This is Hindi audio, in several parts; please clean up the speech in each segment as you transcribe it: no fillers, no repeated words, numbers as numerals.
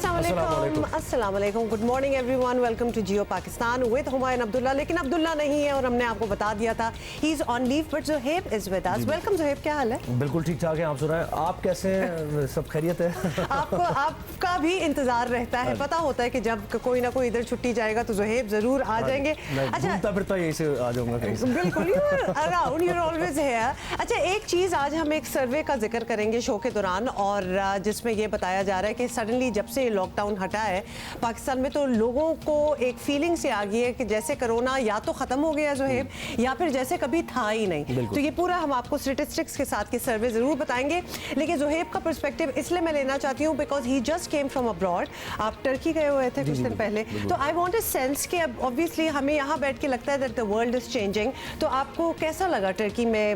अस्सलाम वालेकुम, good morning everyone, welcome to Geo Pakistan with Humayun Abdullah. लेकिन अब्दुल्ला नहीं है और हमने आपको बता दिया था he is on leave, but Zuhaib is with us. Welcome Zuhaib, क्या हाल है? बिल्कुल ठीक ठाक है, आप सुनाएं, आप कैसे हैं? सब खैरियत है? आपका भी इंतजार रहता है, पता होता है कि जब कोई ना कोई इधर छुट्टी जाएगा तो ज़ुहैब जरूर आ जाएंगे। अच्छा, फिर तो यहीं से आ जाऊंगा कहीं। बिल्कुल, around you are always here. अच्छा, एक चीज़ आज हम एक सर्वे का जिक्र करेंगे शो के दौरान, और जिसमें ये बताया जा रहा है कि सडनली जब से लॉकडाउन हटा है पाकिस्तान में तो लोगों को एक फीलिंग से आ गई है कि जैसे कोरोना या तो खत्म हो गया ज़ुहैब, या फिर जैसे कभी था ही नहीं। तो ये पूरा हम आपको स्टैटिस्टिक्स के साथ के सर्वे जरूर बताएंगे। लेकिन ज़ुहैब का पर्सपेक्टिव इसलिए मैं लेना चाहती हूँ because he just came from abroad. आप टर्की गए हुए थे कुछ दिन पहले, तो आई वांट अ सेंस कि अब ऑब्वियसली हमें यहाँ बैठ के लगता है that the world is changing. तो आपको कैसा लगा टर्की में,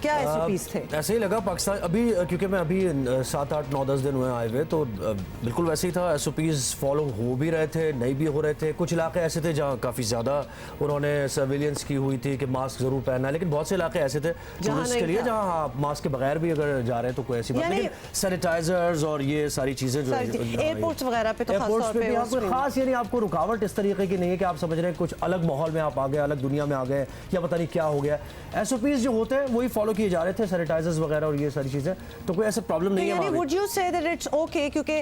क्या एसओपीज थे? ऐसे ही लगा पाकिस्तान अभी, क्योंकि मैं अभी 7, 8, 9, 10 दिन हुए आए हुए, तो बिल्कुल वैसे ही था। एसओपीज फॉलो हो भी रहे थे, नहीं भी हो रहे थे। कुछ इलाके ऐसे थे जहाँ काफ़ी ज़्यादा उन्होंने सर्विलेंस की हुई थी कि मास्क ज़रूर पहनना है, लेकिन बहुत से इलाके ऐसे थे टूरिस्ट के लिए जहाँ आप मास्क के बगैर भी अगर जा रहे हैं तो कोई ऐसी बात नहीं। सैनिटाइजर्स और ये सारी चीज़ें जो एयरपोर्ट्स वगैरह पे तो एयरपोर्ट्स पे भी आपको खास, यानी आपको रुकावट इस तरीके की नहीं है कि आप समझ रहे हैं कुछ अलग माहौल में आप आ गए, अलग दुनिया में आ गए या पता नहीं क्या हो गया। एसओपीज जो होते हैं वही फॉलो किए जा रहे थे, सैनिटाइजर्स वगैरह और ये सारी चीज़ें, तो कोई ऐसा प्रॉब्लम नहीं है। Would you say that it's okay? क्योंकि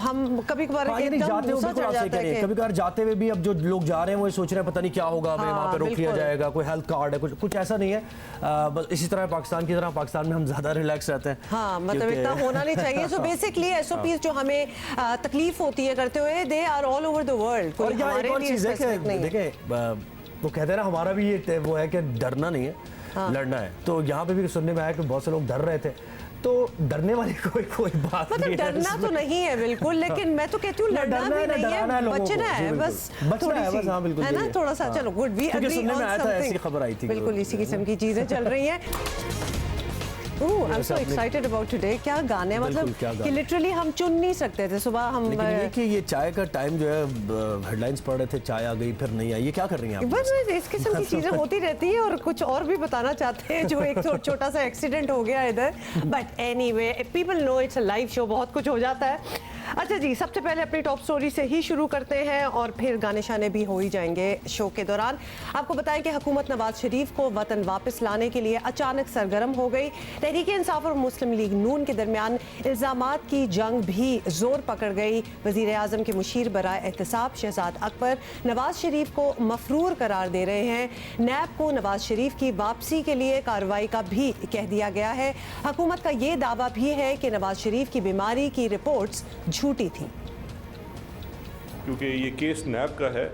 हम कभी-कभार कभी-कभार जाते हुए भी अब जो लोग जा रहे हैं वो सोच रहे हैं पता नहीं क्या होगा, हमें वहाँ पे रोक लिया जाएगा, कोई हेल्थ कार्ड है, कुछ ऐसा नहीं है। बस इसी तरह पाकिस्तान की तरह पाकिस्तान में हम ज़्यादा रिलैक्स रहते हैं। हाँ, मतलब इतना होना नहीं चाहिए। सो बेसिकली एसओपीज जो हमें तकलीफ होती है करते हुए, they are all over the world. और यहाँ एक और चीज़ है कि देखें, वो कहते हैं ना, हमारा भी ये वो है कि डरना नहीं है, लड़ना है। तो यहाँ पे भी सुनने में आया कि बहुत से लोग डर रहे थे, तो डरने वाली कोई बात मतलब नहीं डरना है, तो नहीं है बिल्कुल, लेकिन मैं तो कहती हूँ लड़ना भी नहीं है, बचना है बस, बचना है बस। हाँ बिल्कुल, है ना, थोड़ा सा। चलो good, we agree on something. ऐसी खबर आई थी, बिल्कुल इसी किस्म की चीजें चल रही हैं। Oh, I am so excited about today. क्या गाने, मतलब कि लिटरली हम चुन नहीं सकते थे। सुबह हम ये कि ये चाय का टाइम जो है, हेडलाइंस पढ़ रहे थे, चाय आ गई फिर नहीं आई, ये क्या कर रही हैं आप? बस इस किस्म की चीजें होती रहती है, और कुछ और भी बताना चाहते हैं जो एक छोटा सा एक्सीडेंट हो गया इधर, but anyway people know it's a live show, बहुत कुछ हो जाता है। अच्छा जी, सबसे पहले अपनी टॉप स्टोरी से ही शुरू करते हैं और फिर गाने शाने भी हो ही जाएंगे शो के दौरान। आपको बताएं कि हुकूमत नवाज शरीफ को वतन वापस लाने के लिए अचानक सरगर्म हो गई। तहरीक इंसाफ और मुस्लिम लीग नून के दरमियान इल्ज़ामात की जंग भी जोर पकड़ गई। वज़ीर आज़म के मुशीर बराए एहतसाब शहजाद अकबर नवाज शरीफ को मफरूर करार दे रहे हैं। नैब को नवाज शरीफ की वापसी के लिए कार्रवाई का भी कह दिया गया है। हुकूमत का ये दावा भी है कि नवाज शरीफ की बीमारी की रिपोर्ट्स झूठी थी, क्योंकि ये केस नैब का है।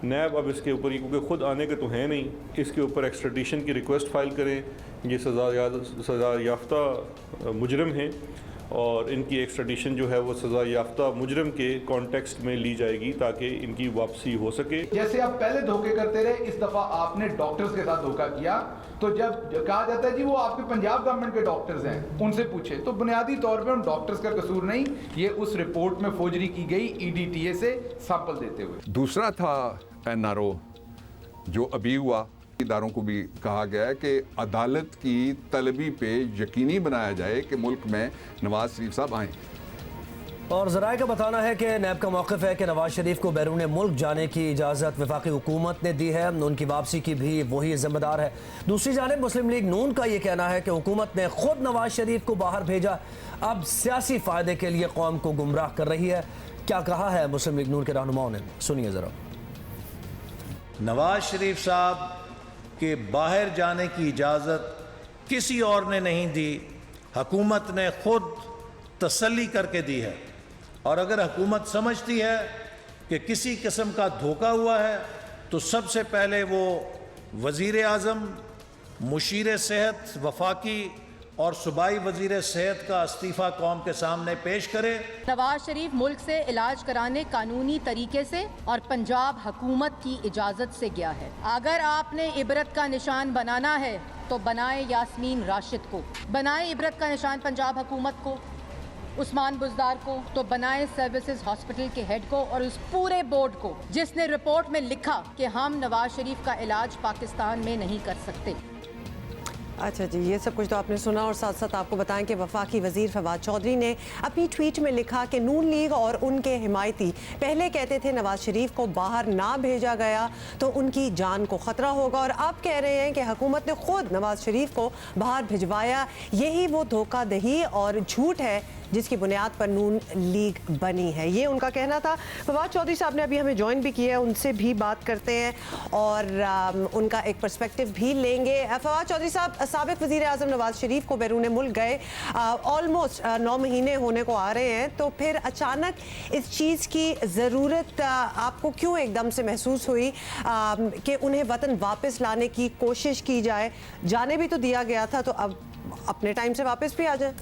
नैब अब इसके ऊपर, क्योंकि खुद आने के तो हैं नहीं, इसके ऊपर एक्स्ट्राडिशन की रिक्वेस्ट फाइल करें। ये सज़ा याफ्ता मुजरम हैं और इनकी एक्स्ट्राडिशन जो है वो सज़ा याफ्ता मुजरम के कॉन्टेक्स्ट में ली जाएगी ताकि इनकी वापसी हो सके। जैसे आप पहले धोखे करते रहे, इस दफ़ा आपने डॉक्टर्स के साथ धोखा किया। तो जब कहा जाता है जी वो आपके पंजाब गवर्नमेंट के डॉक्टर्स हैं, उनसे पूछे, तो बुनियादी तौर पे उन डॉक्टर्स का कसूर नहीं, ये उस रिपोर्ट में फोर्जरी की गई EDTA से सैंपल देते हुए। दूसरा था NRO जो अभी हुआ। इदारों को भी कहा गया है कि अदालत की तलबी पे यकीनी बनाया जाए कि मुल्क में नवाज शरीफ साहब आएँ। और ज़राए का बताना है कि नैब का मौक़िफ़ है कि नवाज शरीफ को बैरून मुल्क जाने की इजाज़त वफाकी हुकूमत ने दी है, उनकी वापसी की भी वही ज़िम्मेदार है। दूसरी जानिब मुस्लिम लीग नून का ये कहना है कि हुकूमत ने खुद नवाज शरीफ को बाहर भेजा, अब सियासी फ़ायदे के लिए कौम को गुमराह कर रही है। क्या कहा है मुस्लिम लीग नून के रहनुमाओं ने, सुनिए ज़रा। नवाज शरीफ साहब के बाहर जाने की इजाज़त किसी और ने नहीं दी, हुकूमत ने खुद तसल्ली करके दी है। और अगर हुकूमत समझती है कि किसी किस्म का धोखा हुआ है तो सबसे पहले वो वज़ीर आज़म, मुशीर सेहत वफाकी और सूबाई वज़ीर सेहत का इस्तीफ़ा कौम के सामने पेश करे। नवाज शरीफ मुल्क से इलाज कराने कानूनी तरीके से और पंजाब हुकूमत की इजाज़त से गया है। अगर आपने इबरत का निशान बनाना है तो बनाए यास्मीन राशिद को, बनाए इबरत का निशान पंजाब हुकूमत को, उस्मान बुज़दार को, तो बनाए सर्विसेज हॉस्पिटल के हेड को और उस पूरे बोर्ड को जिसने रिपोर्ट में लिखा कि हम नवाज शरीफ का इलाज पाकिस्तान में नहीं कर सकते। अच्छा जी, ये सब कुछ तो आपने सुना और साथ साथ आपको बताएं कि वफाकी वजीर फवाद चौधरी ने अपनी ट्वीट में लिखा कि नून लीग और उनके हिमायती पहले कहते थे नवाज शरीफ को बाहर ना भेजा गया तो उनकी जान को ख़तरा होगा, और अब कह रहे हैं कि हुकूमत ने खुद नवाज शरीफ को बाहर भिजवाया। यही वो धोखाधड़ी और झूठ है जिसकी बुनियाद पर नून लीग बनी है, ये उनका कहना था। फवाद चौधरी साहब ने अभी हमें ज्वाइन भी किया है, उनसे भी बात करते हैं और उनका एक पर्सपेक्टिव भी लेंगे। फवाद चौधरी साहब, साबिक वज़ीर आज़म नवाज शरीफ को बैरून मुल्क गए ऑलमोस्ट 9 महीने होने को आ रहे हैं, तो फिर अचानक इस चीज़ की ज़रूरत आपको क्यों एकदम से महसूस हुई कि उन्हें वतन वापस लाने की कोशिश की जाए? जाने भी तो दिया गया था, तो अब अपने टाइम से वापस भी आ जाए।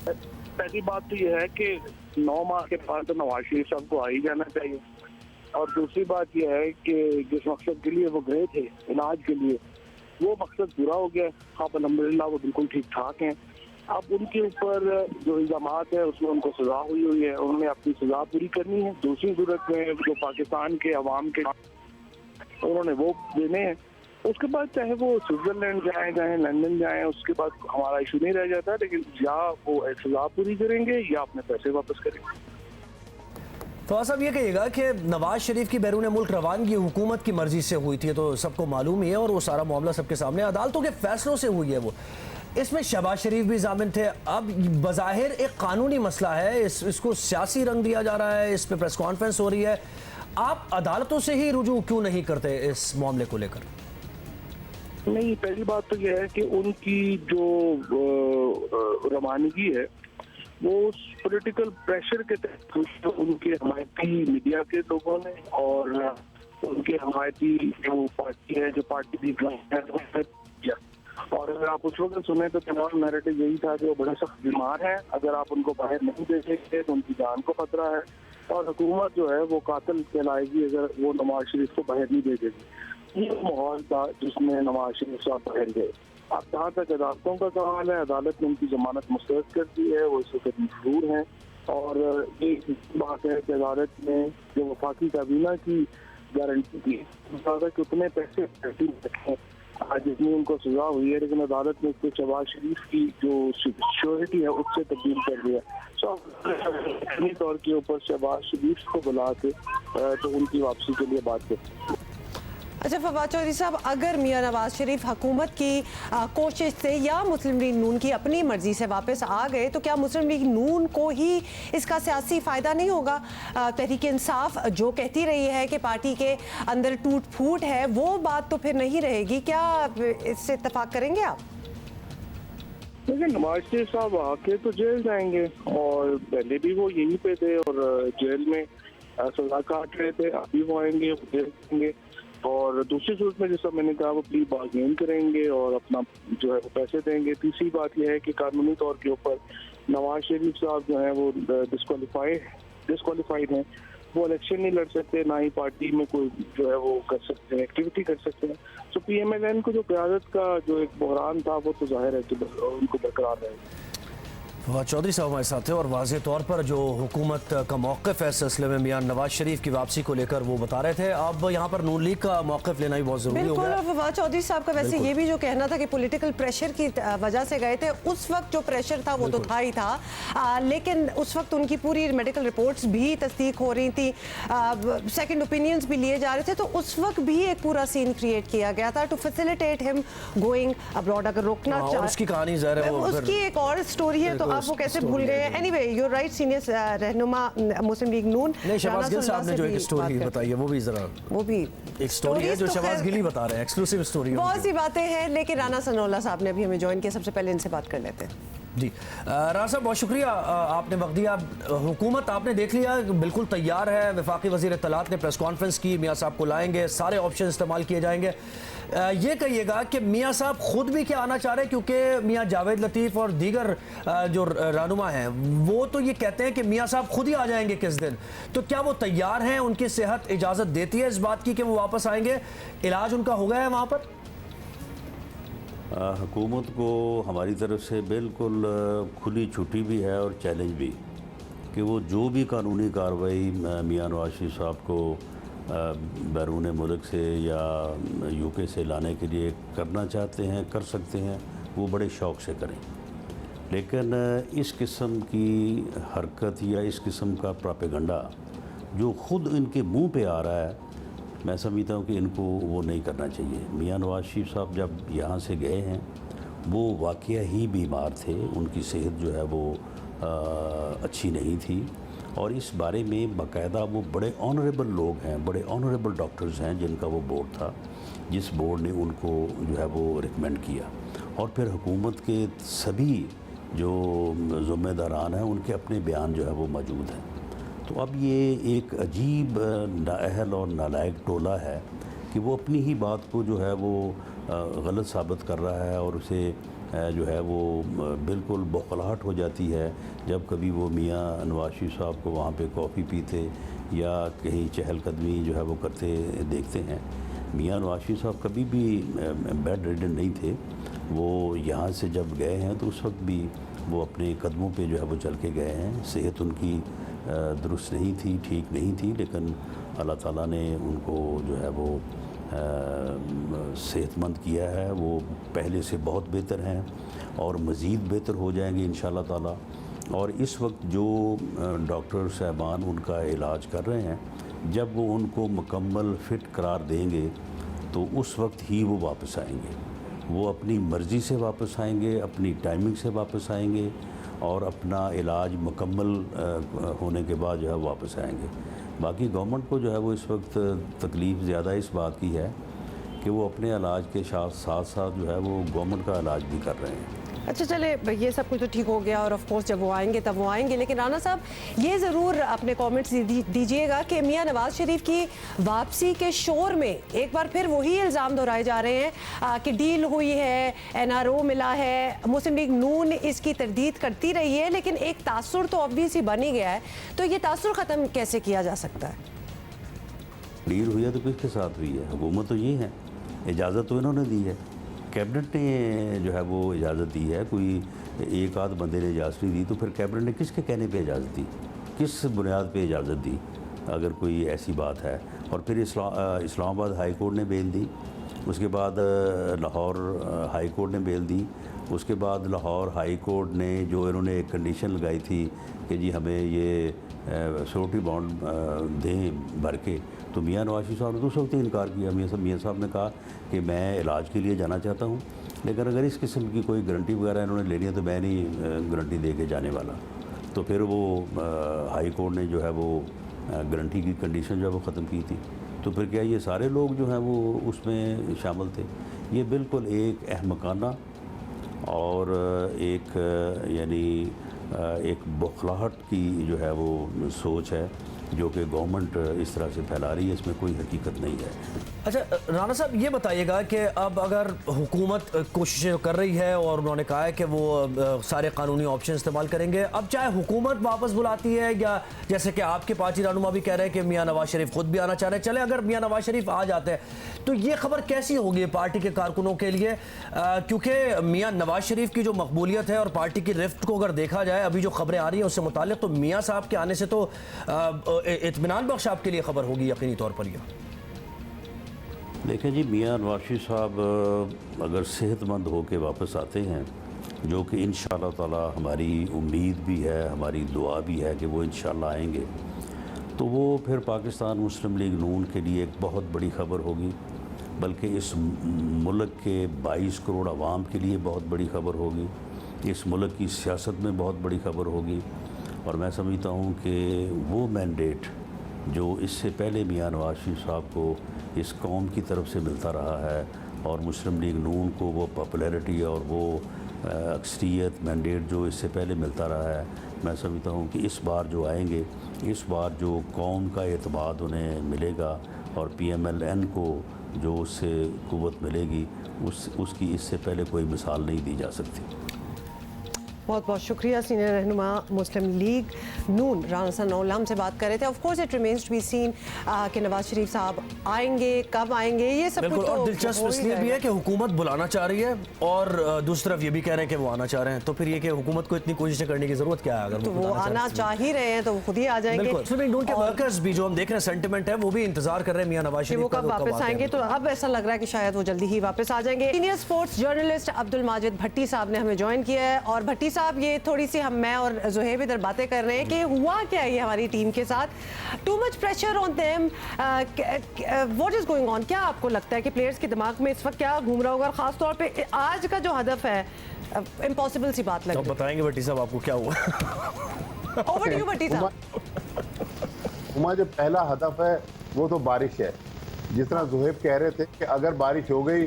पहली बात तो यह है कि 9 माह के बाद तो नवाज शरीफ साहब को आ ही जाना चाहिए, और दूसरी बात यह है कि जिस मकसद के लिए वो गए थे इलाज के लिए, वो मकसद पूरा हो गया। अब अल्हम्दुलिल्लाह वो बिल्कुल ठीक ठाक हैं। अब उनके ऊपर जो इल्ज़ाम है उसमें उनको सज़ा हुई है, उन्होंने अपनी सज़ा पूरी करनी है। दूसरी सूरत में जो पाकिस्तान के अवाम के उन्होंने वो देने हैं, उसके बाद चाहे वो स्विट्जरलैंड जाएं, चाहे लंदन जाएं, उसके बाद हमारा इशू नहीं रह जाता। लेकिन या वो सजा पूरी करेंगे या अपने पैसे वापस करेंगे। तो साहब ये कहिएगा कि नवाज शरीफ की बैरून मुल्क रवानगी हुकूमत की मर्जी से हुई थी, तो सबको मालूम ही है, और वो सारा मामला सबके सामने अदालतों के फैसलों से हुई है। वो इसमें शहबाज शरीफ भी जामिन थे। अब बज़ाहिर एक कानूनी मसला है, इसको सियासी रंग दिया जा रहा है, इस पर प्रेस कॉन्फ्रेंस हो रही है। आप अदालतों से ही रुजू क्यों नहीं करते इस मामले को लेकर? नहीं, पहली बात तो यह है कि उनकी जो रवानगी है वो पॉलिटिकल प्रेशर के तहत उनके हमायती मीडिया के लोगों ने और उनके हमायती जो पार्टी है, जो पार्टी की किया। और अगर आप उस वक्त सुने तो तमाम नैरेटिव यही था कि वो बड़े सख्त बीमार हैं, अगर आप उनको बाहर नहीं भेजेंगे तो उनकी जान को खतरा है, और हुकूमत जो है वो कातिल कहलाएगी अगर वो नवाज शरीफ को बाहर नहीं भेजेगी। ये माहौल था जिसमें नवाज शरीफ साहब बाहर गए। अब जहाँ तक अदालतों का सवाल है, अदालत ने उनकी जमानत मुस्तरद कर दी है, वो इस वक्त मशहूर हैं। और ये बात है कि अदालत ने जो वफाकी काबीना की गारंटी दी कि उतने पैसे रखें जितनी उनको सजा हुई है, लेकिन अदालत ने उसको शहबाज शरीफ की जो सिक्योरिटी है उससे तब्दील कर दिया। तौर के ऊपर शहबाज शरीफ को बुला के तो उनकी वापसी के लिए बात करती। अच्छा फवाद चौधरी साहब, अगर मियां नवाज शरीफ हुकूमत की कोशिश से या मुस्लिम लीग नून की अपनी मर्जी से वापस आ गए, तो क्या मुस्लिम लीग नून को ही इसका सियासी फ़ायदा नहीं होगा? तहरीक इंसाफ जो कहती रही है कि पार्टी के अंदर टूट फूट है, वो बात तो फिर नहीं रहेगी। क्या इससे इत्तेफाक करेंगे आप? लेकिन नवाज शरीफ साहब आके तो जेल जाएंगे, और पहले भी वो यहीं पे थे और जेल में सजा काट रहे थे, अभी वो आएंगे, जेल जाएंगे। और दूसरी सूरत में जैसा मैंने कहा वो प्ली बार्गेन करेंगे और अपना जो है वो पैसे देंगे। तीसरी बात यह है कि कानूनी तौर के ऊपर नवाज शरीफ साहब जो है वो डिस्क्वालिफाइड हैं, वो इलेक्शन नहीं लड़ सकते, ना ही पार्टी में कोई जो है वो कर सकते हैं, एक्टिविटी कर सकते हैं। तो PMLN को जो क़यादत का जो एक बहरान था वो तो जाहिर है कि उनको बरकरार रहेगा। फवाद चौधरी साहब हमारे साथ थे और वाज़ेह तौर पर जो हुकूमत का मौक़िफ़ है इस सिलसिले में मियां नवाज शरीफ की वापसी को लेकर वो बता रहे थे। अब यहाँ पर नून लीग का मौक़िफ़ लेना भी बहुत ज़रूरी हो गया। बिल्कुल, और फवाद चौधरी साहब का वैसे ये भी जो कहना था कि पॉलिटिकल प्रेशर की वजह से गए थे, उस वक्त जो प्रेशर था वो तो था ही था, लेकिन उस वक्त उनकी पूरी मेडिकल रिपोर्ट्स भी तस्दीक हो रही थी, सेकेंड ओपिनियंस भी लिए जा रहे थे, तो उस वक्त भी एक पूरा सीन क्रिएट किया गया था to facilitate him going abroad. अगर रोकना उसकी कहानी ज़ाहिर है, उसकी एक और स्टोरी है, तो आप वो कैसे भूल गए? एनीवे, यू राइट, सीनियर रहनुमा मुस्लिम लीग नून शहबाज गिल साहब ने जो एक स्टोरी बताई है वो भी जरा एक स्टोरी है जो शहबाज गिल ही बता रहे हैं, एक्सक्लूसिव स्टोरी है। बहुत सी बातें हैं, लेकिन राना सनाउल्लाह साहब ने अभी हमें ज्वाइन किया, सबसे पहले इनसे बात कर लेते हैं। जी राना साहब, बहुत शुक्रिया, आपने वक्त दिया। हुकूमत आपने देख लिया बिल्कुल तैयार है, वफाकी वज़ीर इत्तलात ने प्रेस कॉन्फ्रेंस की, मियाँ साहब को लाएंगे, सारे ऑप्शन इस्तेमाल किए जाएंगे। ये कहिएगा कि मियाँ साहब खुद भी क्या आना चाह रहे हैं, क्योंकि मियाँ जावेद लतीफ़ और दीगर जो रहनुमा हैं वो तो ये कहते हैं कि मियाँ साहब खुद ही आ जाएंगे किस दिन, तो क्या वो तैयार हैं? उनकी सेहत इजाज़त देती है इस बात की कि वो वापस आएंगे? इलाज उनका हो गया है वहाँ पर? हुकूमत को हमारी तरफ से बिल्कुल खुली छुट्टी भी है और चैलेंज भी कि वो जो भी कानूनी कार्रवाई मियाँ नवाज शरीफ साहब को बैरून मुल्क से या यूके से लाने के लिए करना चाहते हैं, कर सकते हैं, वो बड़े शौक़ से करें। लेकिन इस किस्म की हरकत या इस किस्म का प्रोपेगेंडा जो ख़ुद इनके मुंह पे आ रहा है, मैं समझता हूँ कि इनको वो नहीं करना चाहिए। मियां नवाज़ शरीफ साहब जब यहाँ से गए हैं वो वाकया ही बीमार थे, उनकी सेहत जो है वो अच्छी नहीं थी, और इस बारे में बाकायदा वो बड़े ऑनरेबल लोग हैं, बड़े ऑनरेबल डॉक्टर्स हैं जिनका वो बोर्ड था, जिस बोर्ड ने उनको जो है वो रिकमेंड किया। और फिर हुकूमत के सभी जो ज़िम्मेदारान हैं उनके अपने बयान जो है वो मौजूद हैं। तो अब ये एक अजीब नाअहल और नालायक टोला है कि वो अपनी ही बात को जो है वो गलत साबित कर रहा है, और उसे जो है वो बिल्कुल बौखलाहट हो जाती है जब कभी वो मियां नवाज़ शरीफ साहब को वहाँ पे कॉफ़ी पीते या कहीं चहलकदमी जो है वो करते देखते हैं। मियां नवाज़ शरीफ साहब कभी भी बेड रिडन नहीं थे। वो यहाँ से जब गए हैं तो उस वक्त भी वो अपने कदमों पे जो है वो चल के गए हैं। सेहत उनकी दुरुस्त नहीं थी, ठीक नहीं थी, लेकिन अल्लाह ताला ने उनको जो है वो सेहतमंद किया है। वो पहले से बहुत बेहतर हैं और मज़ीद बेहतर हो जाएंगे इंशाअल्लाह ताला। और इस वक्त जो डॉक्टर साहबान उनका इलाज कर रहे हैं, जब वो उनको मुकम्मल फ़िट करार देंगे तो उस वक्त ही वो वापस आएंगे। वो अपनी मर्ज़ी से वापस आएंगे, अपनी टाइमिंग से वापस आएंगे और अपना इलाज मुकम्मल होने के बाद जो है वापस आएंगे। बाकी गवर्नमेंट को जो है वो इस वक्त तकलीफ़ ज़्यादा इस बात की है कि वो अपने इलाज के साथ साथ जो है वो गवर्नमेंट का इलाज भी कर रहे हैं। अच्छा चले, ये सब कुछ तो ठीक हो गया और ऑफ कोर्स जब वो आएंगे तब वो आएंगे, लेकिन राना साहब ये ज़रूर अपने कमेंट्स दीजिएगा कि मियां नवाज़ शरीफ की वापसी के शोर में एक बार फिर वही इल्ज़ाम दोहराए जा रहे हैं कि डील हुई है, NRO मिला है, मुस्लिम लीग नून इसकी तरदीद करती रही है, लेकिन एक तासुर तो ऑब्वियसली बन ही गया है। तो ये तासुर ख़त्म कैसे किया जा सकता है? डील हुई है तो किसके साथ हुई है? हुकूमत तो ये है, इजाज़त तो इन्होंने दी है, कैबिनेट ने जो है वो इजाज़त दी है। कोई एक आध बंदे ने इजाज़त नहीं दी तो फिर कैबिनेट ने किसके कहने पे इजाज़त दी, किस बुनियाद पे इजाज़त दी, अगर कोई ऐसी बात है? और फिर इस्लामाबाद हाई कोर्ट ने बेल दी, उसके बाद लाहौर हाई कोर्ट ने बेल दी, उसके बाद लाहौर हाई कोर्ट ने जो इन्होंने एक कंडीशन लगाई थी कि जी हमें ये सिक्योरिटी बॉन्ड दें भर के, तो मियां नवाज़ शरीफ साहब ने तो उस वक्त ही इनकार किया। मियां साहब ने कहा कि मैं इलाज के लिए जाना चाहता हूं, लेकिन अगर इस किस्म की कोई गारंटी वगैरह इन्होंने लेनी है तो मैं नहीं गारंटी दे के जाने वाला। तो फिर वो हाई कोर्ट ने जो है वो गारंटी की कंडीशन जो है वो ख़त्म की थी। तो फिर क्या ये सारे लोग जो हैं वो उसमें शामिल थे? ये बिल्कुल एक अहमकाना और एक यानी एक बौखलाहट की जो है वो सोच है जो कि गवर्नमेंट इस तरह से फैला रही है, इसमें कोई हकीकत नहीं है। अच्छा राना साहब ये बताइएगा कि अब अगर हुकूमत कोशिशें कर रही है और उन्होंने कहा है कि वो सारे कानूनी ऑप्शन इस्तेमाल करेंगे, अब चाहे हुकूमत वापस बुलाती है या जैसे कि आपके पार्टी रहनुमा भी कह रहे हैं कि मियां नवाज शरीफ खुद भी आना चाह रहे हैं, चले अगर मियां नवाज शरीफ आ जाते हैं तो ये खबर कैसी होगी पार्टी के कारकुनों के लिए? क्योंकि मियां नवाज शरीफ की जो मकबूलियत है और पार्टी की रिफ्ट को अगर देखा जाए अभी जो खबरें आ रही हैं उससे मुताल्लिक, तो मियां साहब के आने से तो इत्मीनान बख्श आपके लिए खबर होगी यकीनी तौर पर। ये देखिए जी, मियां नवाज शरीफ साहब अगर सेहतमंद हो के वापस आते हैं, जो कि इंशाअल्लाह ताला हमारी उम्मीद भी है, हमारी दुआ भी है कि वो इंशाअल्लाह आएंगे, तो वो फिर पाकिस्तान मुस्लिम लीग नून के लिए एक बहुत बड़ी खबर होगी, बल्कि इस मुल्क के 22 करोड़ आवाम के लिए बहुत बड़ी खबर होगी, इस मुल्क की सियासत में बहुत बड़ी खबर होगी। और मैं समझता हूँ कि वो मैंडेट जो इससे पहले मियां नवाज शरीफ साहब को इस कौम की तरफ से मिलता रहा है और मुस्लिम लीग नून को वो पॉपुलैरिटी और वो अक्सरियत मैंडेट जो इससे पहले मिलता रहा है, मैं समझता हूँ कि इस बार जो आएंगे, इस बार जो कौम का एतमाद उन्हें मिलेगा और PMLN को जो उससे क़ुव्वत मिलेगी उसकी इससे पहले कोई मिसाल नहीं दी जा सकती। बहुत बहुत शुक्रिया। सीनियर रहनुमा मुस्लिम लीग नून राना सनाउल्लाह हमसे बात कर रहे थे। Of course it remains to be seen कि नवाज शरीफ साहब आएंगे, कब आएंगे, ये सब बिल्कुल। कुछ और तो दिलचस्प हो ही इसलिए भी है रहेगा। कि हुकूमत बुलाना चाह रही है और दूसरी तरफ ये भी कह रहे हैं कि वो आना चाह रहे हैं, तो फिर ये कि हुकूमत को इतनी कोशिशें करने की जरूरत क्या है? अगर तो वो आना चाह ही रहे हैं तो वो खुद ही आ जाएंगे। बिल्कुल। मुस्लिम लीग नून के वर्कर्स भी जो हम देख रहे हैं सेंटिमेंट है, वो भी इंतजार कर रहे हैं मियां नवाज कि शरीफ वो का, कब वापस आएंगे। तो अब ऐसा लग रहा है कि शायद वो जल्दी ही वापस आ जाएंगे। Senior sports journalist Abdul Majid Bhatti साहब ने हमें ज्वाइन किया है। और भट्टी साहब, ये थोड़ी सी मैं और ज़ुहैब इधर बातें कर रहे हैं कि हुआ क्या है ये हमारी टीम के साथ, too much pressure on them, what is going on? क्या आपको लगता है कि प्लेयर्स के दिमाग में इस वक्त क्या घूम रहा होगा? खास तौर पे आज का जो हदफ है, इम्पॉसिबल सी बात लग तो रही है। बताएंगे भट्टी साहब आपको क्या हुआ? ओवर टू यू भट्टी साहब। हुमा, जो पहला हदफ है वो तो बारिश है। जिस तरह ज़ुहैब कह रहे थे कि अगर बारिश हो गई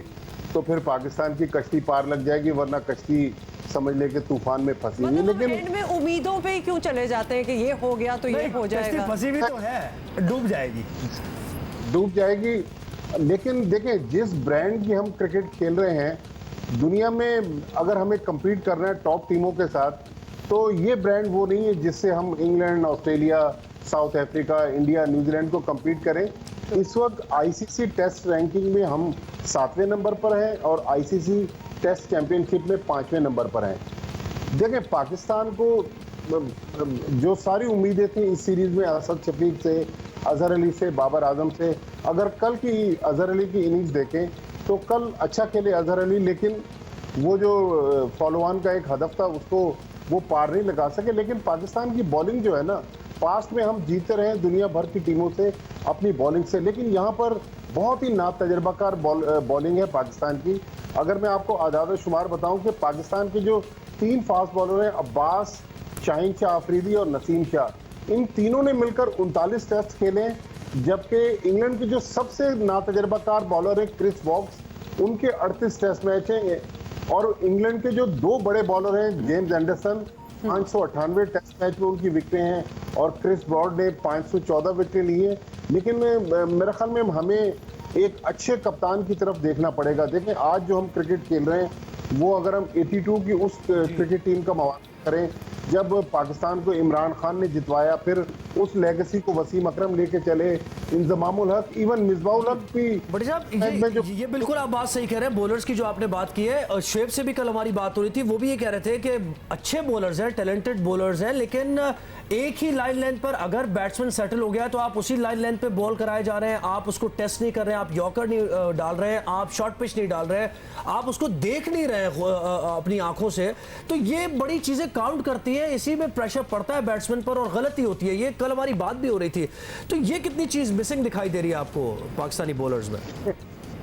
तो फिर पाकिस्तान की कश्ती पार लग जाएगी, वरना कश्ती समझ ले कि तूफान में फंसी हुई। मतलब लेकिन एंड में उम्मीदों पे ही क्यों चले जाते हैं कि ये हो गया तो ये हो जाएगा? फंसी भी तो है, डूब जाएगी। डूब जाएगी। लेकिन देखें, जिस ब्रांड की हम क्रिकेट खेल रहे हैं दुनिया में, अगर हमें कम्पीट करना है टॉप टीमों के साथ, तो ये ब्रांड वो नहीं है जिससे हम England, Australia, south Africa, India, New Zealand को कम्पीट करें। इस वक्त आईसीसी टेस्ट रैंकिंग में हम 7वें नंबर पर हैं और आईसीसी टेस्ट चैंपियनशिप में 5वें नंबर पर हैं। देखें, पाकिस्तान को जो सारी उम्मीदें थी इस सीरीज में असद शफीक से, अजहर अली से, बाबर आजम से, अगर कल की अजहर अली की इनिंग्स देखें तो कल अच्छा खेले अजहर अली, लेकिन वो जो फॉलो ऑन का एक हदफ था उसको वो पार नहीं लगा सके। लेकिन पाकिस्तान की बॉलिंग जो है ना, पास्ट में हम जीते रहे दुनिया भर की टीमों से अपनी बॉलिंग से, लेकिन यहाँ पर बहुत ही नातजुर्बाकार बॉलिंग है पाकिस्तान की। अगर मैं आपको आदाद शुमार बताऊं कि पाकिस्तान के जो 3 फास्ट बॉलर हैं, अब्बास, शाहीन शाह अफरीदी और नसीम शाह, इन तीनों ने मिलकर 39 टेस्ट खेले, जबकि इंग्लैंड के जो सबसे नातजुर्बाकार बॉलर है क्रिस वॉक्स, उनके 38 टेस्ट मैच हैं। और इंग्लैंड के जो 2 बड़े बॉलर हैं, जेम्स एंडरसन 598 टेस्ट मैच में उनकी विकेटें हैं और क्रिस ब्रॉड ने 514 विकेटें ली हैं। लेकिन मेरे ख्याल में हमें एक अच्छे कप्तान की तरफ देखना पड़ेगा। देखें, आज जो हम क्रिकेट खेल रहे हैं वो अगर हम 82 की उस क्रिकेट टीम का मवाक़ा करें जब पाकिस्तान को इमरान खान ने जितवाया, फिर उस लेगेसी को वसीम अकरम लेके चले, इंजमामुल हक, इवन मिसबाहुल हक भी। बड़ी साहब, ये बिल्कुल आप बात सही कह रहे हैं। बॉलर्स की जो आपने बात की है, शुएब से भी कल हमारी बात हो रही थी, वो भी ये कह रहे थे कि अच्छे बॉलर्स हैं, टैलेंटेड बॉलर्स हैं, लेकिन एक ही लाइन लेंथ पर अगर बैट्समैन सेटल हो गया तो आप उसी लाइन लेंथ पे बॉल कराए जा रहे हैं, आप उसको टेस्ट नहीं कर रहे हैं, आप यॉर्कर नहीं डाल रहे हैं, आप शॉर्ट पिच नहीं डाल रहे हैं, आप उसको देख नहीं रहे हैं अपनी आंखों से, तो ये बड़ी चीजें काउंट करती हैं। इसी में प्रेशर पड़ता है बैट्समैन पर और गलती होती है। ये कल हमारी बात भी हो रही थी, तो ये कितनी चीज मिसिंग दिखाई दे रही है आपको पाकिस्तानी बॉलर्स में?